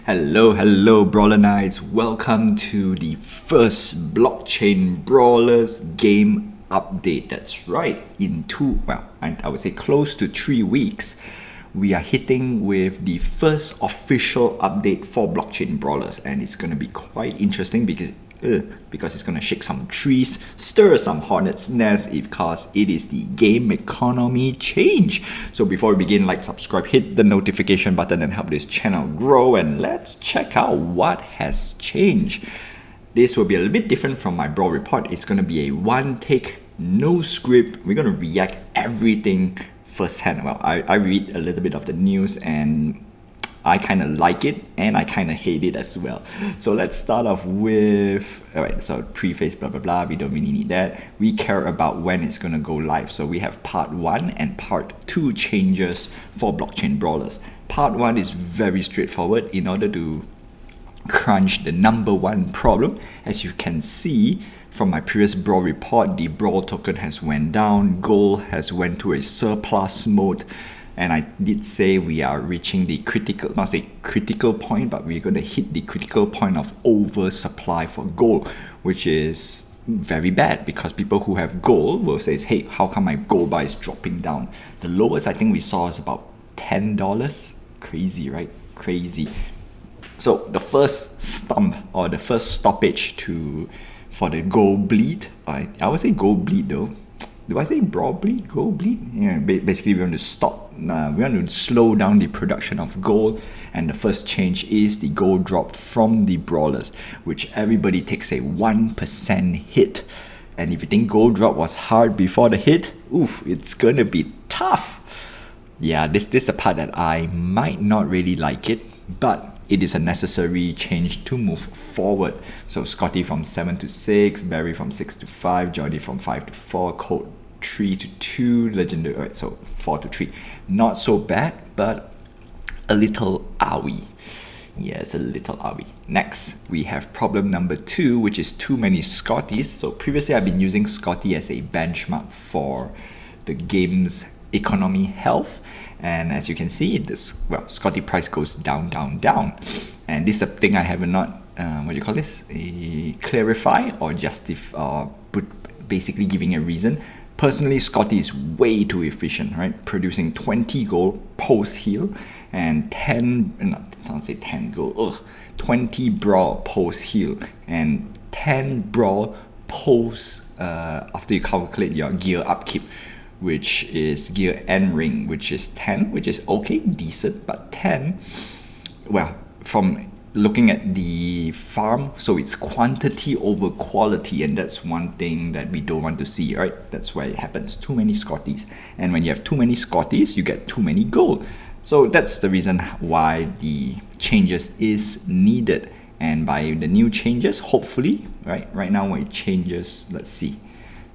Hello, Brawler Knights. Welcome to the first Blockchain Brawlers game update. That's right. I would say close to 3 weeks, we are hitting with the first official update for Blockchain Brawlers, and it's going to be quite interesting because it's going to shake some trees, stir some hornets' nests, because it is the game economy change. So before we begin, like, subscribe, hit the notification button and help this channel grow, and let's check out what has changed. This will be a little bit different from my Brawl report. It's going to be a one take, no script. We're going to react everything firsthand. Well, I read a little bit of the news and I kind of like it and I kind of hate it as well. So let's start off with, alright, so preface, blah, blah, blah. We don't really need that. We care about when it's going to go live. So we have part 1 and part 2 changes for Blockchain Brawlers. Part 1 is very straightforward. In order to crunch the number one problem, as you can see from my previous Brawl report, the Brawl token has went down, gold has went to a surplus mode, and I did say we are reaching the critical, not say critical point, but we're going to hit the critical point of oversupply for gold, which is very bad because people who have gold will say, hey, how come my gold bar is dropping down? The lowest I think we saw is about $10. Crazy, right? Crazy. So the first stump or the first stoppage for the gold bleed, I would say gold bleed though. Do I say Brawl bleed? Gold bleed? Yeah, basically we want to stop, we want to slow down the production of gold, and the first change is the gold drop from the Brawlers, which everybody takes a 1% hit. And if you think gold drop was hard before the hit, it's gonna be tough. Yeah, this is the part that I might not really like it, but it is a necessary change to move forward. So Scotty from 7 to 6, Barry from 6 to 5, Johnny from 5 to 4, Colt 3 to 2, Legendary, right, so 4 to 3. Not so bad, but a little owie. Yes, a little owie. Next, we have problem number 2, which is too many Scotties. So previously I've been using Scotty as a benchmark for the game's economy health, and as you can see, Scotty price goes down, and this is the thing I have not clarify or justify, or basically giving a reason. Personally, Scotty is way too efficient, right? Producing 20 gold post heal and 10 gold, 20 brawl post heal and 10 brawl post after you calculate your gear upkeep, which is gear end ring, which is 10, which is okay, decent, but 10, well, from looking at the farm, so it's quantity over quality, and that's one thing that we don't want to see, right? That's why it happens, too many Scotties. And when you have too many Scotties, you get too many gold. So that's the reason why the changes is needed. And by the new changes, hopefully, right now when it changes, let's see.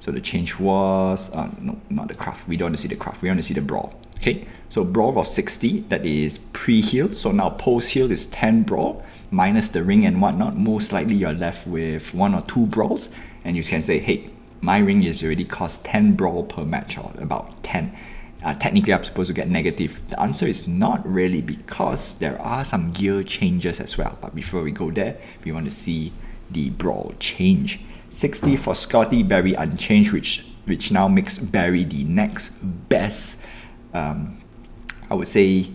So the change was, no, not the craft. We don't want to see the craft. We want to see the brawl. Okay, so brawl was 60. That is pre-heal. So now post-heal is 10 brawl minus the ring and whatnot. Most likely you're left with 1 or 2 brawls, and you can say, hey, my ring is already cost 10 brawl per match, or about 10. Technically, I'm supposed to get negative. The answer is not really, because there are some gear changes as well. But before we go there, we want to see the brawl change. 60 for Scotty, Barry unchanged, which now makes Barry the next best, I would say,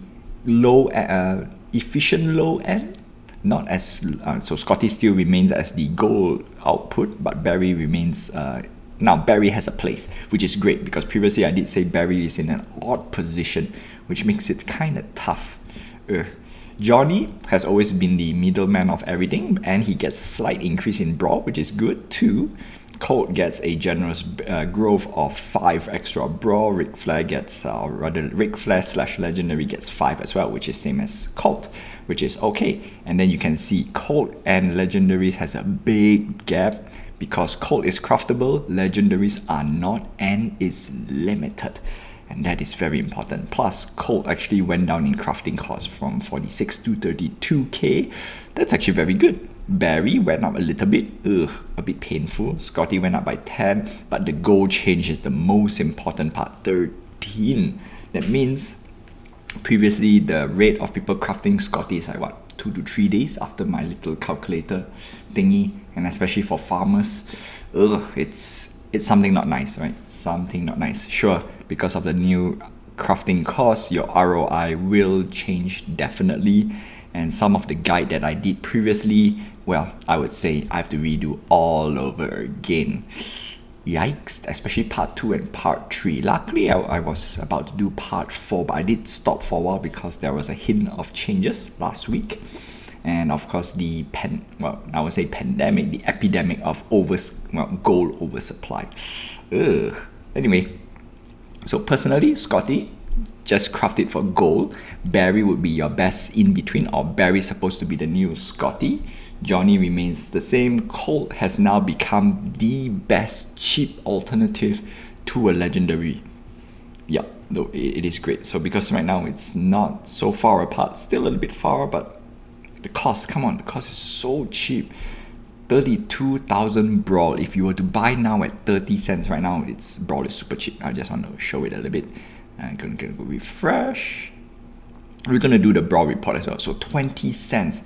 efficient low end. Not as so Scotty still remains as the gold output, but Barry remains. Now Barry has a place, which is great, because previously I did say Barry is in an odd position, which makes it kind of tough. Johnny has always been the middleman of everything, and he gets a slight increase in brawl, which is good too. Colt gets a generous growth of 5 extra brawl. Ric Flair gets, Ric Flair / Legendary gets 5 as well, which is same as Colt, which is okay. And then you can see Colt and Legendaries has a big gap, because Colt is craftable, Legendaries are not, and is limited. And that is very important. Plus, Colt actually went down in crafting cost from 46 to 32k. That's actually very good. Barry went up a little bit, a bit painful. Scotty went up by 10, but the goal change is the most important part, 13. That means previously the rate of people crafting Scotty is like what, 2 to 3 days after my little calculator thingy, and especially for farmers, it's something not nice, right? Something not nice. Sure, because of the new crafting course, your ROI will change definitely, and some of the guide that I did previously, well, I would say I have to redo all over again. Yikes, especially part 2 and part 3. Luckily, I was about to do part 4, but I did stop for a while because there was a hint of changes last week. And of course, the pandemic, the epidemic of gold oversupply. Anyway, so personally, Scotty, just craft it for gold. Barry would be your best in between, or Barry's supposed to be the new Scotty. Johnny remains the same. Colt has now become the best cheap alternative to a legendary. Yeah, no, it is great. So because right now it's not so far apart, still a little bit far, but the cost, come on, the cost is so cheap. 32,000 Brawl. If you were to buy now at 30 cents right now, Brawl is super cheap. I just want to show it a little bit. I'm gonna go refresh. We're gonna do the Brawl report as well. So 20 cents.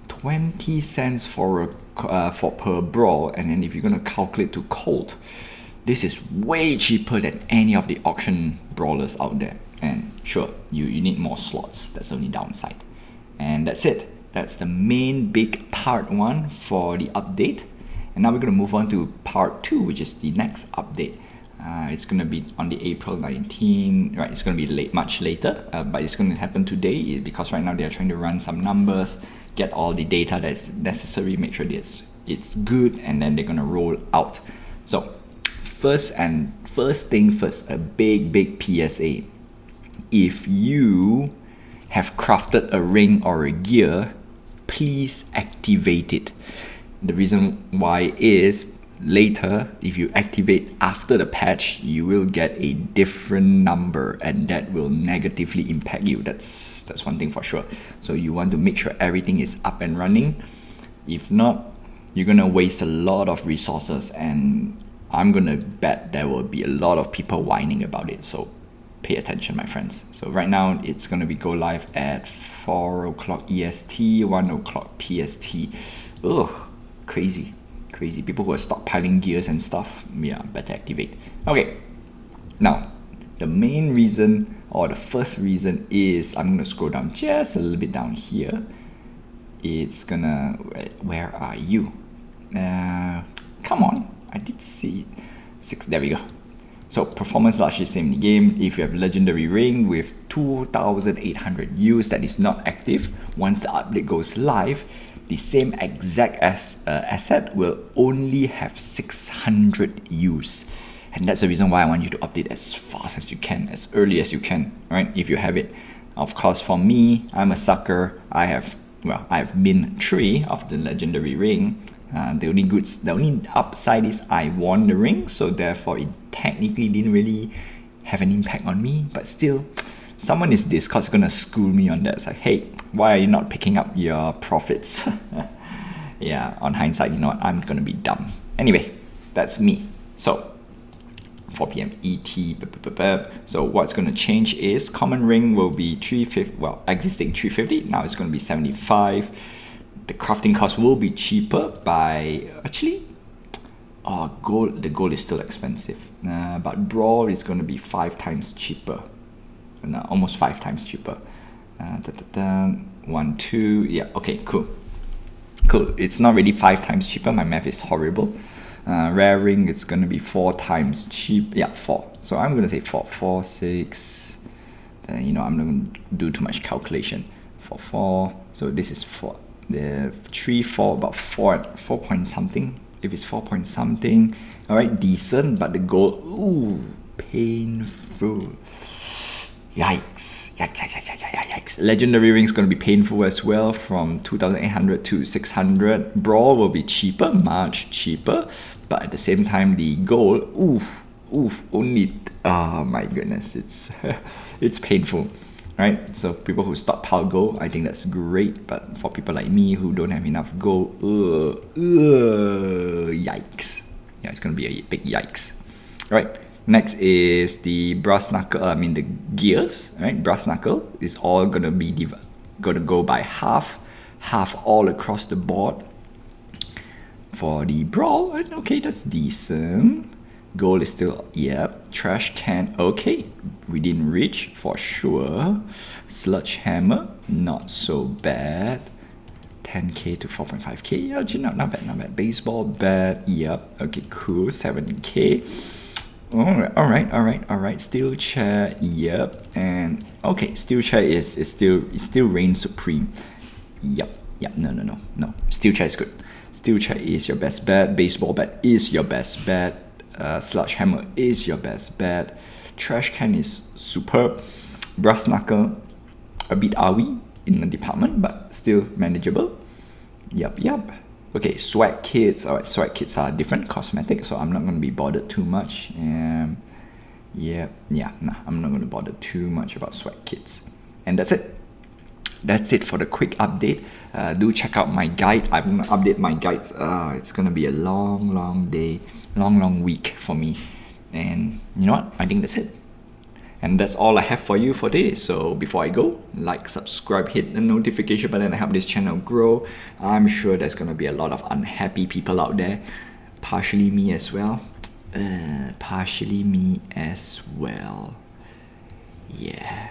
20 cents for per brawl, and then if you're gonna calculate to Colt, this is way cheaper than any of the auction brawlers out there. And sure, you need more slots. That's the only downside. And that's it. That's the main big part 1 for the update. And now we're gonna move on to part 2, which is the next update. It's gonna be on the April 19, right? It's gonna be much later, but it's gonna happen today because right now they are trying to run some numbers, get all the data that's necessary, make sure that it's good, and then they're gonna roll out. So first thing first, a big PSA. If you have crafted a ring or a gear, please activate it. The reason why is later, if you activate after the patch, you will get a different number, and that will negatively impact you. That's one thing for sure. So you want to make sure everything is up and running. If not, you're gonna waste a lot of resources, and I'm gonna bet there will be a lot of people whining about it. So pay attention, my friends. So right now it's gonna be go live at 4 o'clock EST, 1 o'clock PST. Ugh, crazy. People who are stockpiling gears and stuff, yeah, better activate. Okay, now the main reason, or the first reason, is I'm gonna scroll down just a little bit down here. It's gonna, where are you? Come on, I did see 6, there we go. So performance largely same in the game. If you have legendary ring with 2,800 use that is not active, once the update goes live, the same exact asset will only have 600 use. And that's the reason why I want you to update as fast as you can, as early as you can, right? If you have it. Of course, for me, I'm a sucker. I have min 3 of the legendary ring. The only upside is I won the ring, so therefore it technically didn't really have an impact on me, but still, someone in Discord's gonna school me on that. It's like, hey, why are you not picking up your profits? Yeah, on hindsight, you know what, I'm gonna be dumb. Anyway, that's me. So 4 p.m. ET. So what's going to change is common ring will be 350. Well, existing 350. Now it's going to be 75. The crafting cost will be cheaper by actually. Gold. The gold is still expensive. But brawl is going to be 5 times cheaper. No, almost 5 times cheaper. 1, 2. Yeah. Okay. Cool. It's not really 5 times cheaper. My math is horrible. Rare ring, it's going to be 4 times cheap. Yeah, 4. So I'm going to say 4. 4, 6. Then, I'm not going to do too much calculation. 4. So this is 4. The 3, 4, about 4 point something. If it's 4 point something, all right, decent. But the gold, painful. Yikes. Legendary ring is going to be painful as well, from 2,800 to 600. Brawl will be cheaper, much cheaper, but at the same time the gold, only, oh my goodness, it's painful, right? So people who stockpile gold, I think that's great, but for people like me who don't have enough gold, yikes. Yeah, it's going to be a big yikes. All right. Next is the brass knuckle, the gears, right? Brass knuckle is all gonna go by half. half all across the board. For the brawl, okay, that's decent. Goal is still, yep. Trash can, okay. Within reach, for sure. Sledgehammer, not so bad. 10k to 4.5k, yeah, not bad, not bad. Baseball bat, yep. Okay, cool, 7k. Alright. Steel chair, yep. And okay, steel chair is still reigns supreme. Yep. No. Steel chair is good. Steel chair is your best bet. Baseball bat is your best bet. Sledgehammer is your best bet. Trash can is superb. Brass knuckle, a bit we in the department, but still manageable. Yep. Okay, swag kits. Alright, swag kits are different cosmetics, so I'm not going to be bothered too much. I'm not going to bother too much about swag kits. And that's it. That's it for the quick update. Do check out my guide. I'm going to update my guides. It's going to be a long day, long week for me. And you know what? I think that's it. And that's all I have for you for today. So before I go, like, subscribe, hit the notification button to help this channel grow. I'm sure there's going to be a lot of unhappy people out there. Partially me as well. Yeah,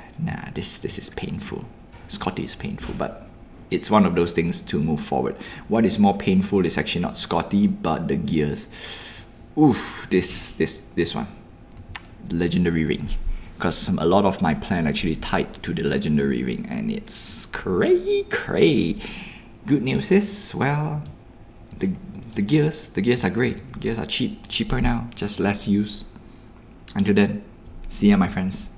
this is painful. Scotty is painful, but it's one of those things to move forward. What is more painful is actually not Scotty, but the gears. Oof, this one. Legendary ring. Because a lot of my plan actually tied to the legendary ring, and it's cray. Good news is, well, the gears are great. Gears are cheaper now, just less use. Until then, see ya, my friends.